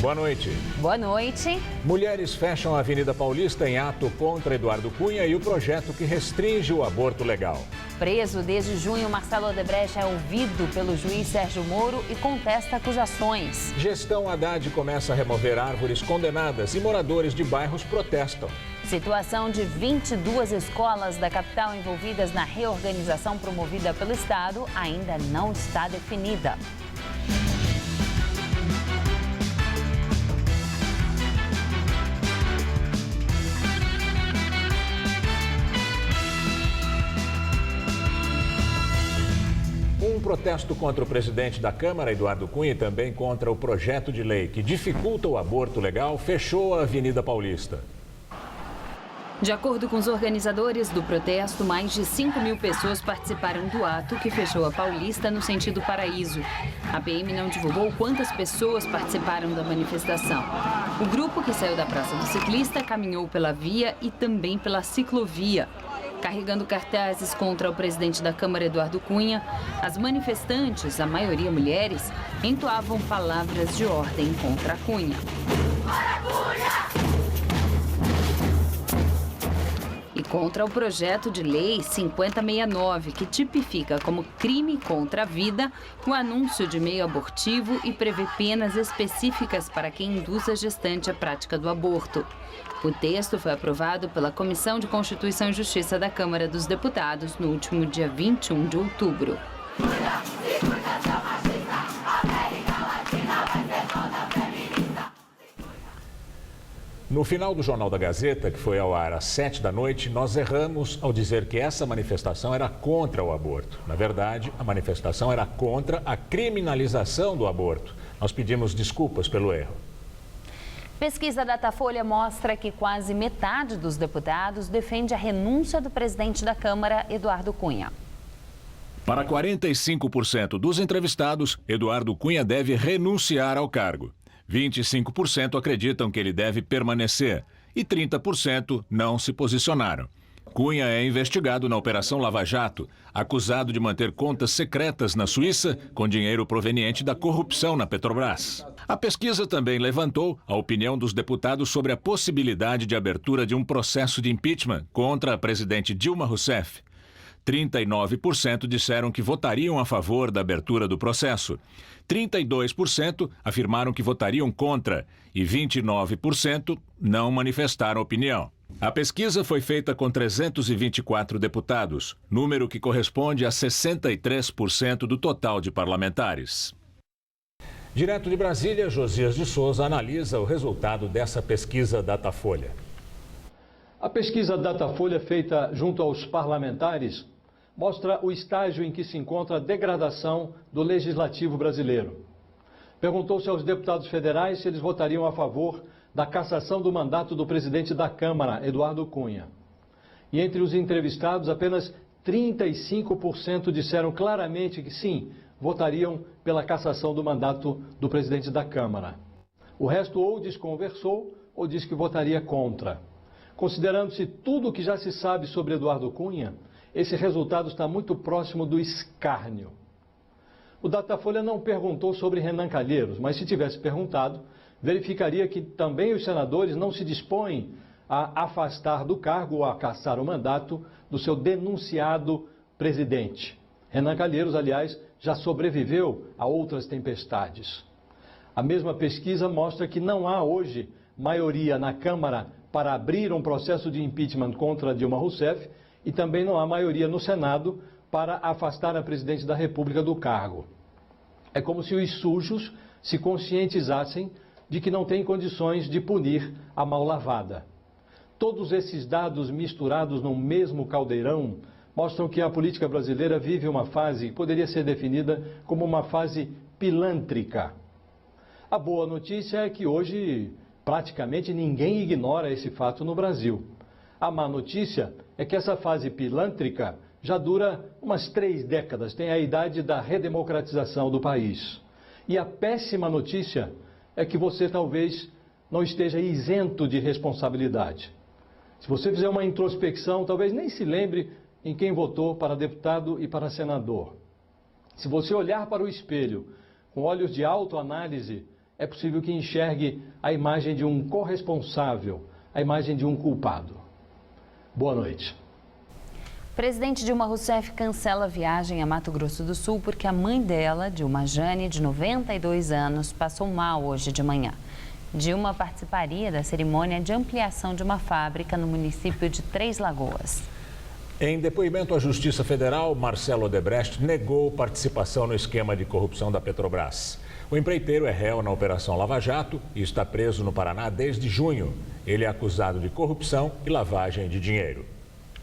Boa noite. Boa noite. Mulheres fecham a Avenida Paulista em ato contra Eduardo Cunha e o projeto que restringe o aborto legal. Preso desde junho, Marcelo Odebrecht é ouvido pelo juiz Sérgio Moro e contesta acusações. Gestão Haddad começa a remover árvores condenadas e moradores de bairros protestam. Situação de 22 escolas da capital envolvidas na reorganização promovida pelo Estado ainda não está definida. Um protesto contra o presidente da Câmara, Eduardo Cunha, e também contra o projeto de lei que dificulta o aborto legal, fechou a Avenida Paulista. De acordo com os organizadores do protesto, mais de 5.000 pessoas participaram do ato que fechou a Paulista no sentido Paraíso. A PM não divulgou quantas pessoas participaram da manifestação. O grupo que saiu da Praça do Ciclista caminhou pela via e também pela ciclovia. Carregando cartazes contra o presidente da Câmara, Eduardo Cunha, as manifestantes, a maioria mulheres, entoavam palavras de ordem contra Cunha. E contra o projeto de lei 5069, que tipifica como crime contra a vida o anúncio de meio abortivo e prevê penas específicas para quem induz a gestante à prática do aborto. O texto foi aprovado pela Comissão de Constituição e Justiça da Câmara dos Deputados no último dia 21 de outubro. No final do Jornal da Gazeta, que foi ao ar às 7 da noite, nós erramos ao dizer que essa manifestação era contra o aborto. Na verdade, a manifestação era contra a criminalização do aborto. Nós pedimos desculpas pelo erro. Pesquisa Datafolha mostra que quase metade dos deputados defende a renúncia do presidente da Câmara, Eduardo Cunha. Para 45% dos entrevistados, Eduardo Cunha deve renunciar ao cargo. 25% acreditam que ele deve permanecer e 30% não se posicionaram. Cunha é investigado na Operação Lava Jato, acusado de manter contas secretas na Suíça com dinheiro proveniente da corrupção na Petrobras. A pesquisa também levantou a opinião dos deputados sobre a possibilidade de abertura de um processo de impeachment contra a presidente Dilma Rousseff. 39% disseram que votariam a favor da abertura do processo. 32% afirmaram que votariam contra e 29% não manifestaram opinião. A pesquisa foi feita com 324 deputados, número que corresponde a 63% do total de parlamentares. Direto de Brasília, Josias de Souza analisa o resultado dessa pesquisa Datafolha. A pesquisa Datafolha, feita junto aos parlamentares, mostra o estágio em que se encontra a degradação do legislativo brasileiro. Perguntou-se aos deputados federais se eles votariam a favor da cassação do mandato do presidente da Câmara, Eduardo Cunha. E entre os entrevistados, apenas 35% disseram claramente que sim, votariam pela cassação do mandato do presidente da Câmara. O resto ou desconversou ou disse que votaria contra. Considerando-se tudo o que já se sabe sobre Eduardo Cunha, esse resultado está muito próximo do escárnio. O Datafolha não perguntou sobre Renan Calheiros, mas se tivesse perguntado, verificaria que também os senadores não se dispõem a afastar do cargo ou a cassar o mandato do seu denunciado presidente. Renan Calheiros, aliás, já sobreviveu a outras tempestades. A mesma pesquisa mostra que não há hoje maioria na Câmara para abrir um processo de impeachment contra Dilma Rousseff e também não há maioria no Senado para afastar a presidente da República do cargo. É como se os sujos se conscientizassem de que não têm condições de punir a mal lavada. Todos esses dados misturados num mesmo caldeirão mostram que a política brasileira vive uma fase que poderia ser definida como uma fase pilântrica. A boa notícia é que hoje praticamente ninguém ignora esse fato no Brasil. A má notícia é que essa fase pilântrica já dura umas 3 décadas, tem a idade da redemocratização do país. E a péssima notícia é que você talvez não esteja isento de responsabilidade. Se você fizer uma introspecção, talvez nem se lembre em quem votou para deputado e para senador. Se você olhar para o espelho com olhos de autoanálise é possível que enxergue a imagem de um corresponsável, a imagem de um culpado. Boa noite. Presidente Dilma Rousseff cancela a viagem a Mato Grosso do Sul porque a mãe dela, Dilma Jane, de 92 anos, passou mal hoje de manhã. Dilma participaria da cerimônia de ampliação de uma fábrica no município de Três Lagoas. Em depoimento à Justiça Federal, Marcelo Odebrecht negou participação no esquema de corrupção da Petrobras. O empreiteiro é réu na Operação Lava Jato e está preso no Paraná desde junho. Ele é acusado de corrupção e lavagem de dinheiro.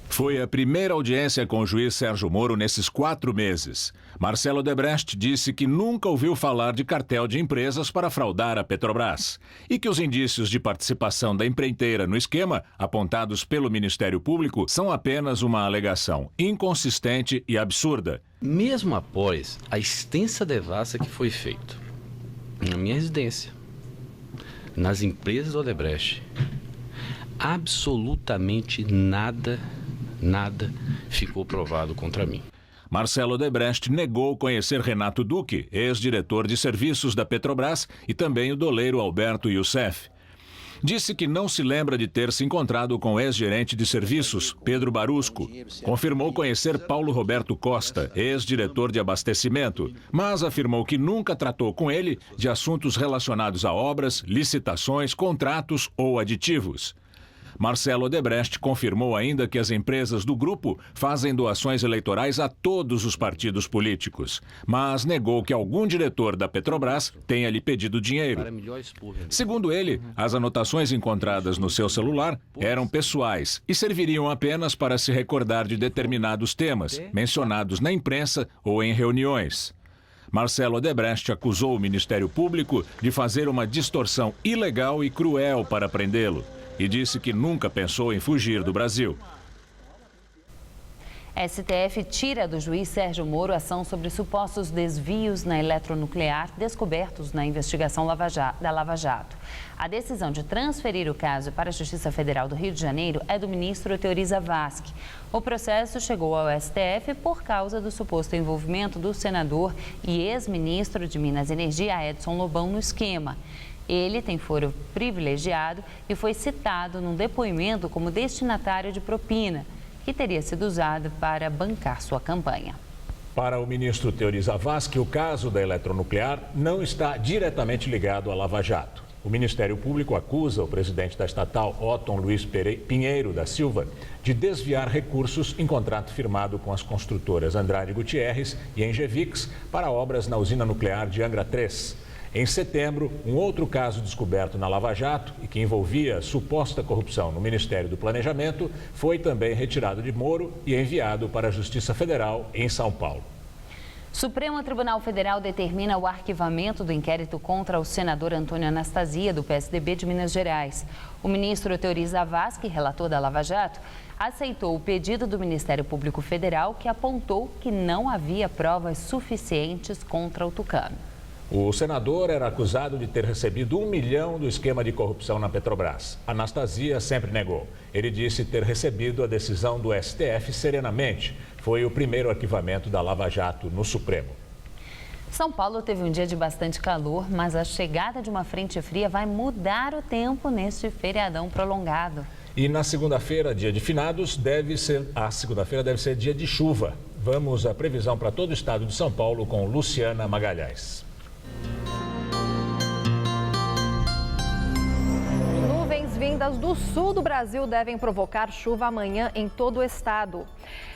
Foi a primeira audiência com o juiz Sérgio Moro nesses 4 meses. Marcelo Odebrecht disse que nunca ouviu falar de cartel de empresas para fraudar a Petrobras e que os indícios de participação da empreiteira no esquema, apontados pelo Ministério Público, são apenas uma alegação inconsistente e absurda. Mesmo após a extensa devassa que foi feita na minha residência, nas empresas do Odebrecht, absolutamente nada ficou provado contra mim. Marcelo Odebrecht negou conhecer Renato Duque, ex-diretor de serviços da Petrobras, e também o doleiro Alberto Youssef. Disse que não se lembra de ter se encontrado com o ex-gerente de serviços, Pedro Barusco. Confirmou conhecer Paulo Roberto Costa, ex-diretor de abastecimento, mas afirmou que nunca tratou com ele de assuntos relacionados a obras, licitações, contratos ou aditivos. Marcelo Odebrecht confirmou ainda que as empresas do grupo fazem doações eleitorais a todos os partidos políticos, mas negou que algum diretor da Petrobras tenha lhe pedido dinheiro. Segundo ele, as anotações encontradas no seu celular eram pessoais e serviriam apenas para se recordar de determinados temas mencionados na imprensa ou em reuniões. Marcelo Odebrecht acusou o Ministério Público de fazer uma distorção ilegal e cruel para prendê-lo e disse que nunca pensou em fugir do Brasil. STF tira do juiz Sérgio Moro ação sobre supostos desvios na eletronuclear descobertos na investigação da Lava Jato. A decisão de transferir o caso para a Justiça Federal do Rio de Janeiro é do ministro Teori Zavascki. O processo chegou ao STF por causa do suposto envolvimento do senador e ex-ministro de Minas e Energia, Edson Lobão, no esquema. Ele tem foro privilegiado e foi citado num depoimento como destinatário de propina, que teria sido usado para bancar sua campanha. Para o ministro Teori Zavascki, o caso da eletronuclear não está diretamente ligado à Lava Jato. O Ministério Público acusa o presidente da estatal, Otton Luiz Pinheiro da Silva, de desviar recursos em contrato firmado com as construtoras Andrade Gutierrez e Engevix para obras na usina nuclear de Angra 3. Em setembro, um outro caso descoberto na Lava Jato e que envolvia suposta corrupção no Ministério do Planejamento foi também retirado de Moro e enviado para a Justiça Federal em São Paulo. Supremo Tribunal Federal determina o arquivamento do inquérito contra o senador Antônio Anastasia, do PSDB de Minas Gerais. O ministro Teori Zavascki, relator da Lava Jato, aceitou o pedido do Ministério Público Federal, que apontou que não havia provas suficientes contra o tucano. O senador era acusado de ter recebido 1 milhão do esquema de corrupção na Petrobras. Anastasia sempre negou. Ele disse ter recebido a decisão do STF serenamente. Foi o primeiro arquivamento da Lava Jato no Supremo. São Paulo teve um dia de bastante calor, mas a chegada de uma frente fria vai mudar o tempo neste feriadão prolongado. E na segunda-feira, dia de finados, deve ser dia de chuva. Vamos à previsão para todo o estado de São Paulo com Luciana Magalhães. Nuvens vindas do sul do Brasil devem provocar chuva amanhã em todo o estado.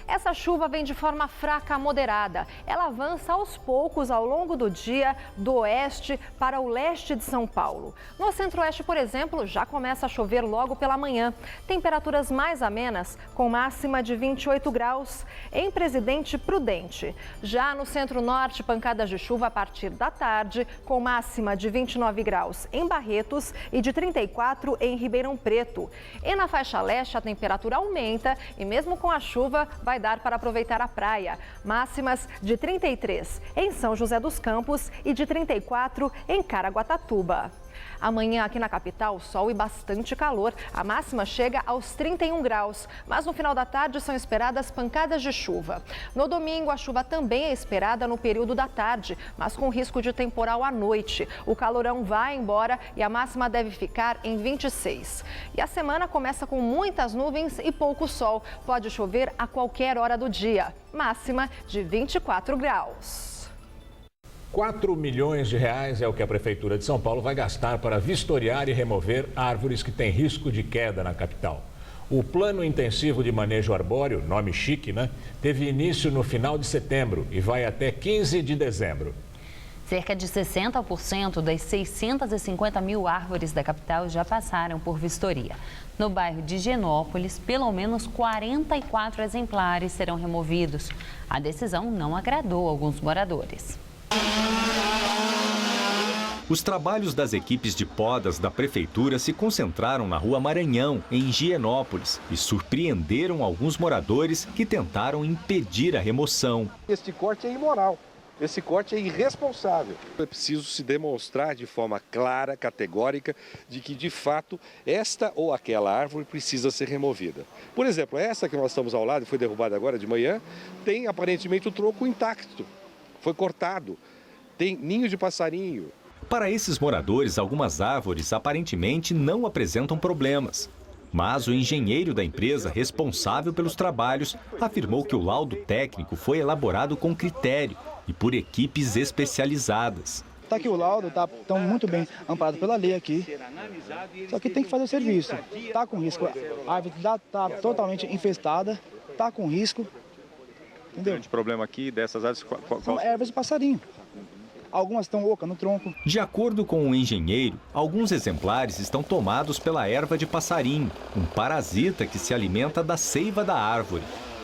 Essa chuva vem de forma fraca a moderada. Ela avança aos poucos ao longo do dia do oeste para o leste de São Paulo. No centro-oeste, por exemplo, já começa a chover logo pela manhã. Temperaturas mais amenas, com máxima de 28 graus em Presidente Prudente. Já no centro-norte, pancadas de chuva a partir da tarde, com máxima de 29 graus em Barretos e de 34 em Ribeirão Preto. E na faixa leste, a temperatura aumenta e mesmo com a chuva, vai dar para aproveitar a praia. Máximas de 33 em São José dos Campos e de 34 em Caraguatatuba. Amanhã aqui na capital, sol e bastante calor. A máxima chega aos 31 graus, mas no final da tarde são esperadas pancadas de chuva. No domingo, a chuva também é esperada no período da tarde, mas com risco de temporal à noite. O calorão vai embora e a máxima deve ficar em 26. E a semana começa com muitas nuvens e pouco sol. Pode chover a qualquer hora do dia. Máxima de 24 graus. 4 milhões de reais é o que a Prefeitura de São Paulo vai gastar para vistoriar e remover árvores que têm risco de queda na capital. O Plano Intensivo de Manejo Arbóreo, nome chique, né? Teve início no final de setembro e vai até 15 de dezembro. Cerca de 60% das 650 mil árvores da capital já passaram por vistoria. No bairro de Higienópolis, pelo menos 44 exemplares serão removidos. A decisão não agradou alguns moradores. Os trabalhos das equipes de podas da Prefeitura se concentraram na Rua Maranhão, em Higienópolis, e surpreenderam alguns moradores que tentaram impedir a remoção. Este corte é imoral. Esse corte é irresponsável. É preciso se demonstrar de forma clara, categórica, de que, de fato, esta ou aquela árvore precisa ser removida. Por exemplo, essa que nós estamos ao lado, foi derrubada agora de manhã, tem aparentemente o tronco intacto. Foi cortado. Tem ninho de passarinho. Para esses moradores, algumas árvores aparentemente não apresentam problemas. Mas o engenheiro da empresa responsável pelos trabalhos afirmou que o laudo técnico foi elaborado com critério e por equipes especializadas. Está aqui o laudo, estão muito bem amparados pela lei aqui. Só que tem que fazer o serviço. Está com risco. A árvore está totalmente infestada, está com risco. Entendeu? O grande problema aqui dessas árvores... São ervas de passarinho. Algumas estão ocas no tronco. De acordo com o engenheiro, alguns exemplares estão tomados pela erva de passarinho, um parasita que se alimenta da seiva da árvore.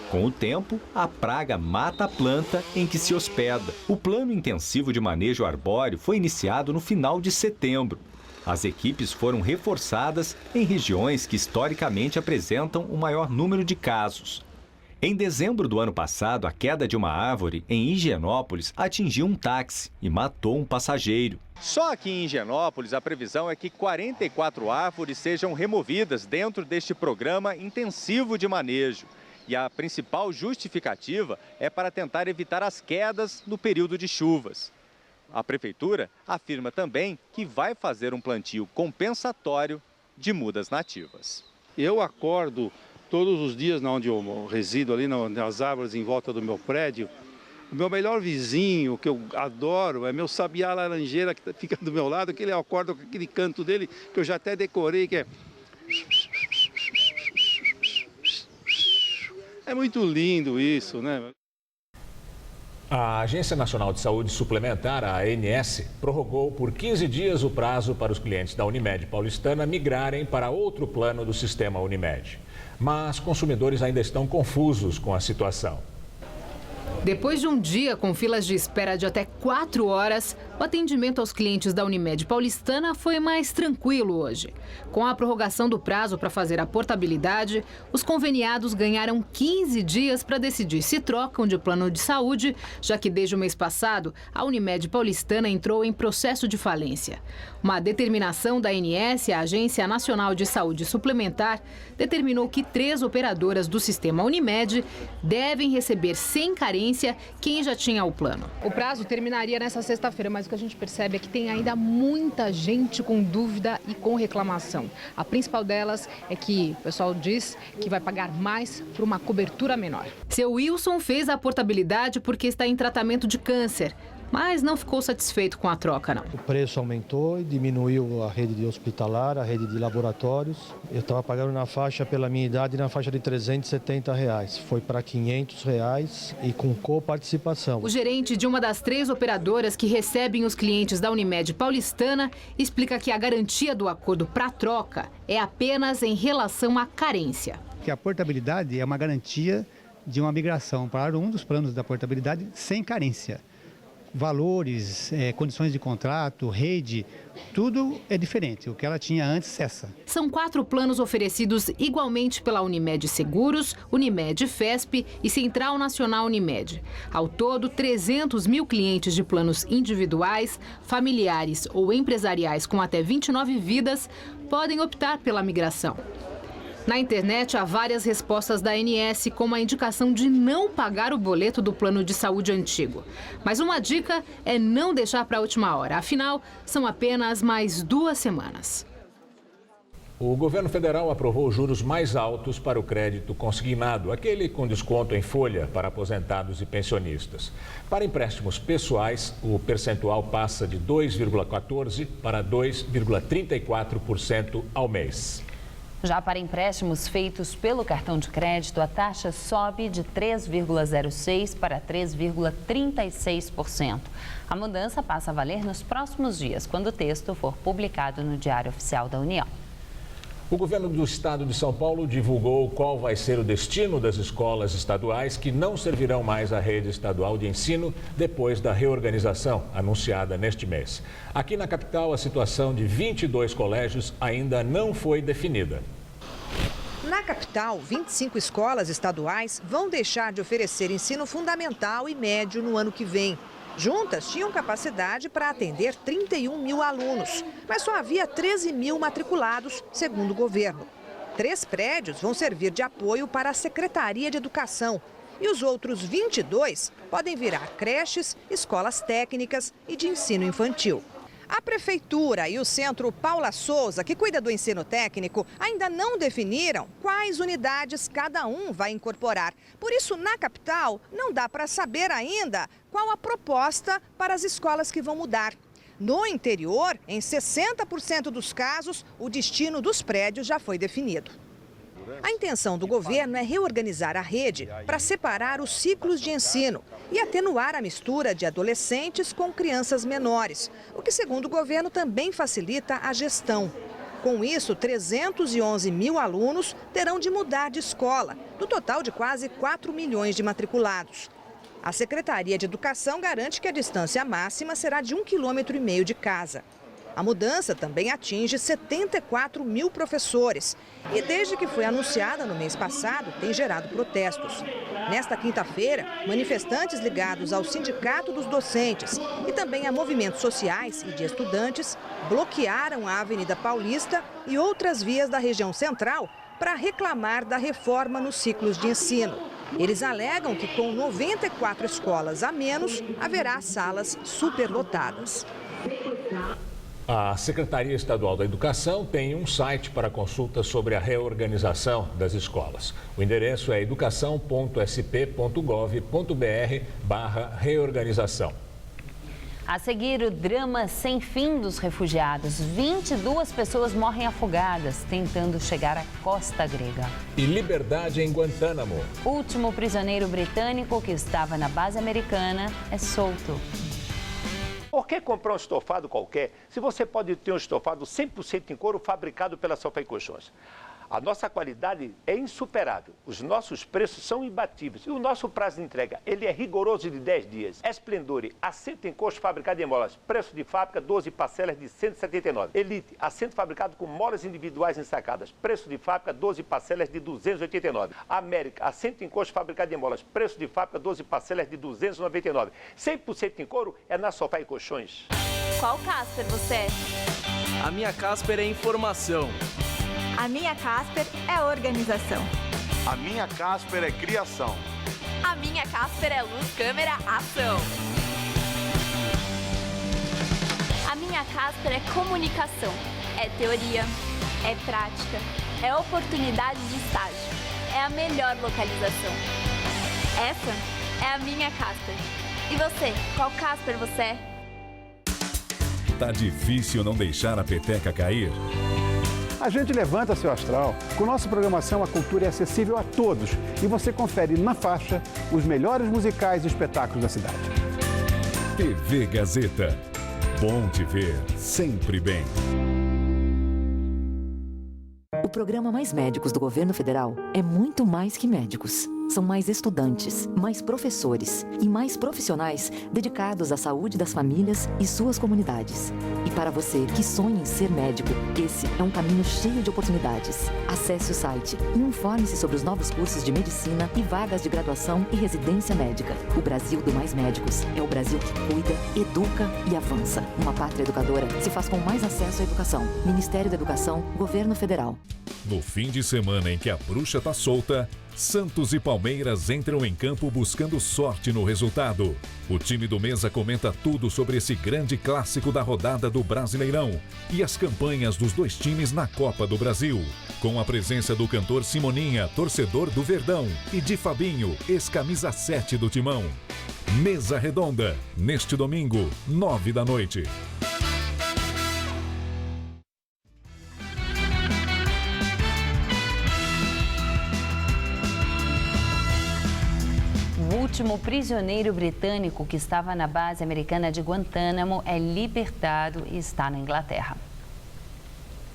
Com o tempo, a praga mata a planta em que se hospeda. O Plano Intensivo de Manejo Arbóreo foi iniciado no final de setembro. As equipes foram reforçadas em regiões que historicamente apresentam o maior número de casos. Em dezembro do ano passado, a queda de uma árvore em Higienópolis atingiu um táxi e matou um passageiro. Só aqui em Higienópolis, a previsão é que 44 árvores sejam removidas dentro deste programa intensivo de manejo. E a principal justificativa é para tentar evitar as quedas no período de chuvas. A Prefeitura afirma também que vai fazer um plantio compensatório de mudas nativas. Eu acordo todos os dias onde eu resido, ali nas árvores em volta do meu prédio. O meu melhor vizinho, que eu adoro, é meu sabiá laranjeira, que fica do meu lado, que ele acorda com aquele canto dele, que eu já até decorei, que é... É muito lindo isso, né? A Agência Nacional de Saúde Suplementar, a ANS, prorrogou por 15 dias o prazo para os clientes da Unimed Paulistana migrarem para outro plano do sistema Unimed. Mas consumidores ainda estão confusos com a situação. Depois de um dia com filas de espera de até 4 horas, o atendimento aos clientes da Unimed Paulistana foi mais tranquilo hoje. Com a prorrogação do prazo para fazer a portabilidade, os conveniados ganharam 15 dias para decidir se trocam de plano de saúde, já que desde o mês passado, a Unimed Paulistana entrou em processo de falência. Uma determinação da ANS, a Agência Nacional de Saúde Suplementar, determinou que 3 operadoras do sistema Unimed devem receber sem carência quem já tinha o plano. O prazo terminaria nessa sexta-feira, mas o que a gente percebe é que tem ainda muita gente com dúvida e com reclamação. A principal delas é que o pessoal diz que vai pagar mais por uma cobertura menor. Seu Wilson fez a portabilidade porque está em tratamento de câncer, mas não ficou satisfeito com a troca, não. O preço aumentou e diminuiu a rede de hospitalar, a rede de laboratórios. Eu estava pagando na faixa, pela minha idade, na faixa de R$370. Foi para R$500 e com coparticipação. O gerente de uma das 3 operadoras que recebem os clientes da Unimed Paulistana explica que a garantia do acordo para troca é apenas em relação à carência. Que a portabilidade é uma garantia de uma migração para um dos planos da portabilidade sem carência. valores, condições de contrato, rede, tudo é diferente. O que ela tinha antes cessa. São 4 planos oferecidos igualmente pela Unimed Seguros, Unimed Fesp e Central Nacional Unimed. Ao todo, 300 mil clientes de planos individuais, familiares ou empresariais com até 29 vidas podem optar pela migração. Na internet, há várias respostas da ANS, como a indicação de não pagar o boleto do plano de saúde antigo. Mas uma dica é não deixar para a última hora. Afinal, são apenas mais 2 semanas. O governo federal aprovou juros mais altos para o crédito consignado, aquele com desconto em folha para aposentados e pensionistas. Para empréstimos pessoais, o percentual passa de 2,14% para 2,34% ao mês. Já para empréstimos feitos pelo cartão de crédito, a taxa sobe de 3,06% para 3,36%. A mudança passa a valer nos próximos dias, quando o texto for publicado no Diário Oficial da União. O governo do estado de São Paulo divulgou qual vai ser o destino das escolas estaduais que não servirão mais à rede estadual de ensino depois da reorganização anunciada neste mês. Aqui na capital, a situação de 22 colégios ainda não foi definida. Na capital, 25 escolas estaduais vão deixar de oferecer ensino fundamental e médio no ano que vem. Juntas, tinham capacidade para atender 31 mil alunos, mas só havia 13 mil matriculados, segundo o governo. 3 prédios vão servir de apoio para a Secretaria de Educação e os outros 22 podem virar creches, escolas técnicas e de ensino infantil. A Prefeitura e o Centro Paula Souza, que cuida do ensino técnico, ainda não definiram quais unidades cada um vai incorporar. Por isso, na capital, não dá para saber ainda qual a proposta para as escolas que vão mudar. No interior, em 60% dos casos, o destino dos prédios já foi definido. A intenção do governo é reorganizar a rede para separar os ciclos de ensino e atenuar a mistura de adolescentes com crianças menores, o que, segundo o governo, também facilita a gestão. Com isso, 311 mil alunos terão de mudar de escola, do total de quase 4 milhões de matriculados. A Secretaria de Educação garante que a distância máxima será de 1,5 km de casa. A mudança também atinge 74 mil professores e, desde que foi anunciada no mês passado, tem gerado protestos. Nesta quinta-feira, manifestantes ligados ao Sindicato dos Docentes e também a movimentos sociais e de estudantes bloquearam a Avenida Paulista e outras vias da região central para reclamar da reforma nos ciclos de ensino. Eles alegam que, com 94 escolas a menos, haverá salas superlotadas. A Secretaria Estadual da Educação tem um site para consulta sobre a reorganização das escolas. O endereço é educação.sp.gov.br/reorganização. A seguir, o drama sem fim dos refugiados. 22 pessoas morrem afogadas tentando chegar à costa grega. E liberdade em Guantánamo. O último prisioneiro britânico que estava na base americana é solto. Por que comprar um estofado qualquer se você pode ter um estofado 100% em couro fabricado pela Sofá Colchões? A nossa qualidade é insuperável, os nossos preços são imbatíveis e o nosso prazo de entrega ele é rigoroso de 10 dias. Esplendore, assento em coxo fabricado em molas, preço de fábrica 12 parcelas de R$ 179. Elite, assento fabricado com molas individuais ensacadas, preço de fábrica 12 parcelas de R$ 289. América, assento em coxo fabricado em molas, preço de fábrica 12 parcelas de R$ 299. 100% em couro é na Sofá e Colchões. Qual Casper você é? A minha Casper é informação. A minha Casper é organização. A minha Casper é criação. A minha Casper é luz, câmera, ação. A minha Casper é comunicação. É teoria, é prática, é oportunidade de estágio. É a melhor localização. Essa é a minha Casper. E você, qual Casper você é? Tá difícil não deixar a peteca cair? A gente levanta seu astral. Com nossa programação, a cultura é acessível a todos e você confere na faixa os melhores musicais e espetáculos da cidade. TV Gazeta. Bom te ver, sempre bem. O programa Mais Médicos do Governo Federal é muito mais que médicos. são mais estudantes, mais professores e mais profissionais dedicados à saúde das famílias e suas comunidades. E para você que sonha em ser médico, esse é um caminho cheio de oportunidades. Acesse o site e informe-se sobre os novos cursos de medicina e vagas de graduação e residência médica. O Brasil do Mais Médicos é o Brasil que cuida, educa e avança. Uma pátria educadora se faz com mais acesso à educação. Ministério da Educação, Governo Federal. No fim de semana em que a bruxa tá solta, Santos e Palmeiras entram em campo buscando sorte no resultado. O time do Mesa comenta tudo sobre esse grande clássico da rodada do Brasileirão e as campanhas dos dois times na Copa do Brasil. Com a presença do cantor Simoninha, torcedor do Verdão, e de Fabinho, ex-camisa 7 do Timão. Mesa Redonda, neste domingo, 21h. O último prisioneiro britânico que estava na base americana de Guantánamo é libertado e está na Inglaterra.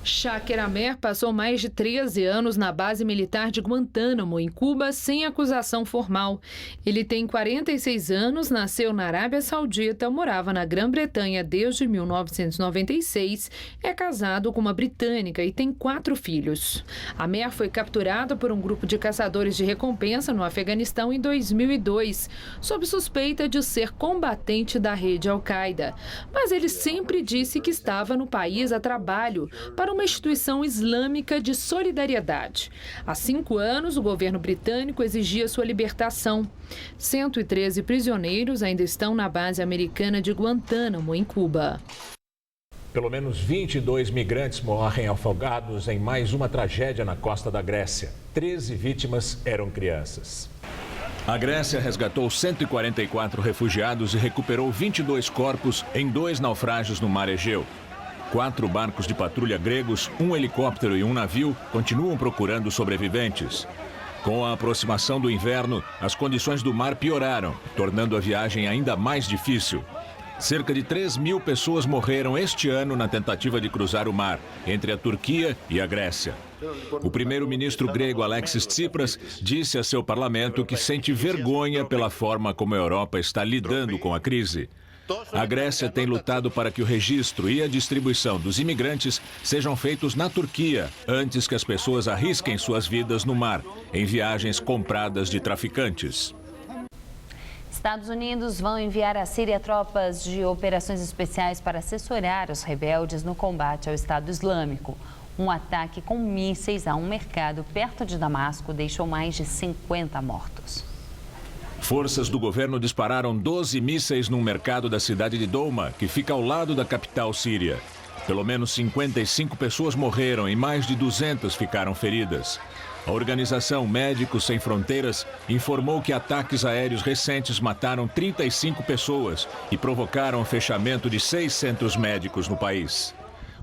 Shaker Amer passou mais de 13 anos na base militar de Guantánamo, em Cuba, sem acusação formal. Ele tem 46 anos, nasceu na Arábia Saudita, morava na Grã-Bretanha desde 1996, é casado com uma britânica e tem 4 filhos. Amer foi capturado por um grupo de caçadores de recompensa no Afeganistão em 2002, sob suspeita de ser combatente da rede Al-Qaeda. Mas ele sempre disse que estava no país a trabalho para uma instituição islâmica de solidariedade. Há 5 anos, o governo britânico exigia sua libertação. 113 prisioneiros ainda estão na base americana de Guantánamo, em Cuba. Pelo menos 22 migrantes morrem afogados em mais uma tragédia na costa da Grécia. 13 vítimas eram crianças. A Grécia resgatou 144 refugiados e recuperou 22 corpos em 2 naufrágios no Mar Egeu. 4 barcos de patrulha gregos, 1 helicóptero e 1 navio continuam procurando sobreviventes. Com a aproximação do inverno, as condições do mar pioraram, tornando a viagem ainda mais difícil. Cerca de 3.000 pessoas morreram este ano na tentativa de cruzar o mar, entre a Turquia e a Grécia. O primeiro-ministro grego Alexis Tsipras disse a seu parlamento que sente vergonha pela forma como a Europa está lidando com a crise. A Grécia tem lutado para que o registro e a distribuição dos imigrantes sejam feitos na Turquia, antes que as pessoas arrisquem suas vidas no mar, em viagens compradas de traficantes. Estados Unidos vão enviar à Síria tropas de operações especiais para assessorar os rebeldes no combate ao Estado Islâmico. Um ataque com mísseis a um mercado perto de Damasco deixou mais de 50 mortos. Forças do governo dispararam 12 mísseis num mercado da cidade de Douma, que fica ao lado da capital síria. Pelo menos 55 pessoas morreram e mais de 200 ficaram feridas. A organização Médicos Sem Fronteiras informou que ataques aéreos recentes mataram 35 pessoas e provocaram o fechamento de 6 centros médicos no país.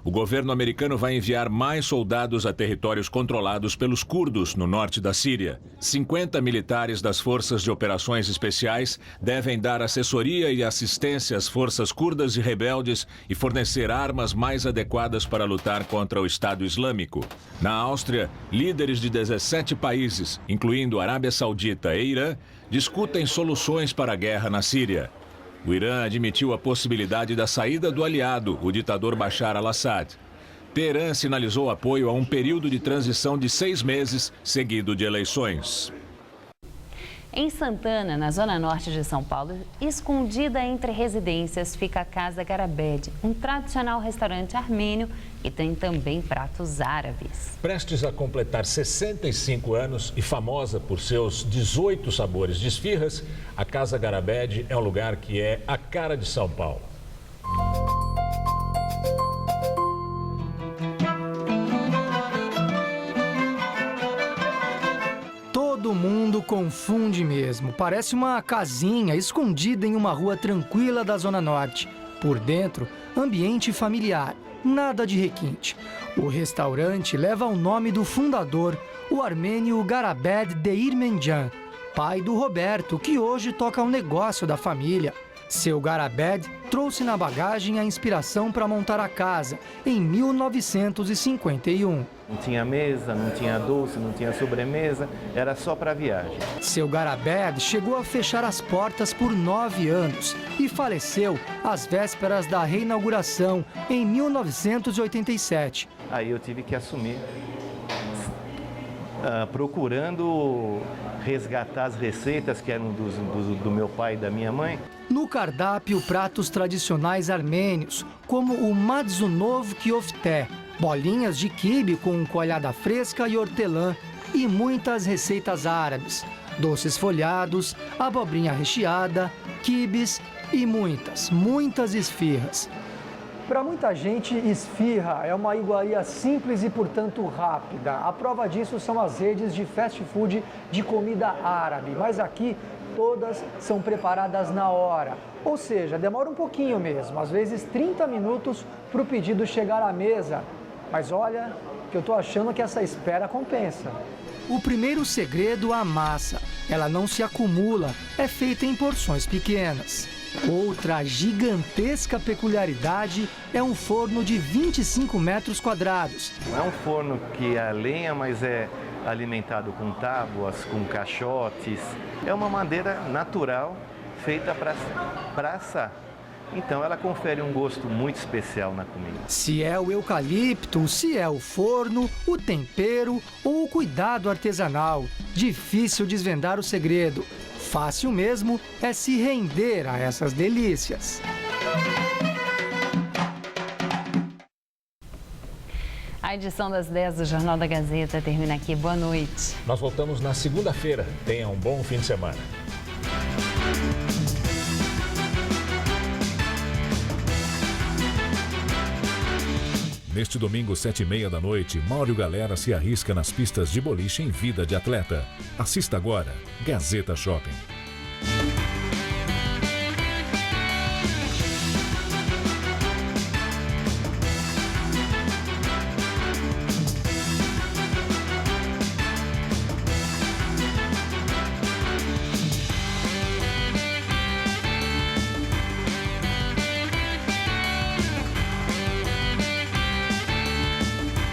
O governo americano vai enviar mais soldados a territórios controlados pelos curdos no norte da Síria. 50 militares das Forças de Operações Especiais devem dar assessoria e assistência às forças curdas e rebeldes e fornecer armas mais adequadas para lutar contra o Estado Islâmico. Na Áustria, líderes de 17 países, incluindo Arábia Saudita e Irã, discutem soluções para a guerra na Síria. O Irã admitiu a possibilidade da saída do aliado, o ditador Bashar al-Assad. Teherã sinalizou apoio a um período de transição de 6 meses, seguido de eleições. Em Santana, na zona norte de São Paulo, escondida entre residências, fica a Casa Garabed, um tradicional restaurante armênio e tem também pratos árabes. Prestes a completar 65 anos e famosa por seus 18 sabores de esfirras, a Casa Garabed é um lugar que é a cara de São Paulo. Todo mundo confunde mesmo. Parece uma casinha escondida em uma rua tranquila da Zona Norte. Por dentro, ambiente familiar, nada de requinte. O restaurante leva o nome do fundador, o armênio Garabed Deirmenjan, pai do Roberto, que hoje toca o negócio da família. Seu Garabed trouxe na bagagem a inspiração para montar a casa em 1951. Não tinha mesa, não tinha doce, não tinha sobremesa, era só para viagem. Seu Garabed chegou a fechar as portas por 9 anos e faleceu às vésperas da reinauguração em 1987. Aí eu tive que assumir, procurando resgatar as receitas que eram do meu pai e da minha mãe. No cardápio, pratos tradicionais armênios, como o madzunov kiofté, bolinhas de quibe com coalhada fresca e hortelã, e muitas receitas árabes, doces folhados, abobrinha recheada, quibes e muitas esfirras. Para muita gente, esfirra é uma iguaria simples e, portanto, rápida. A prova disso são as redes de fast food de comida árabe, mas aqui todas são preparadas na hora. Ou seja, demora um pouquinho mesmo, às vezes 30 minutos para o pedido chegar à mesa. Mas olha, que eu estou achando que essa espera compensa. O primeiro segredo, a massa. Ela não se acumula, é feita em porções pequenas. Outra gigantesca peculiaridade é um forno de 25 metros quadrados. Não é um forno que é a lenha, mas é alimentado com tábuas, com caixotes. É uma madeira natural feita para assar. Então ela confere um gosto muito especial na comida. Se é o eucalipto, se é o forno, o tempero ou o cuidado artesanal, difícil desvendar o segredo. Fácil mesmo é se render a essas delícias. A edição das 10 do Jornal da Gazeta termina aqui. Boa noite. Nós voltamos na segunda-feira. Tenha um bom fim de semana. Neste domingo, 7h30 da noite, Mauro Galera se arrisca nas pistas de boliche em vida de atleta. Assista agora, Gazeta Shopping.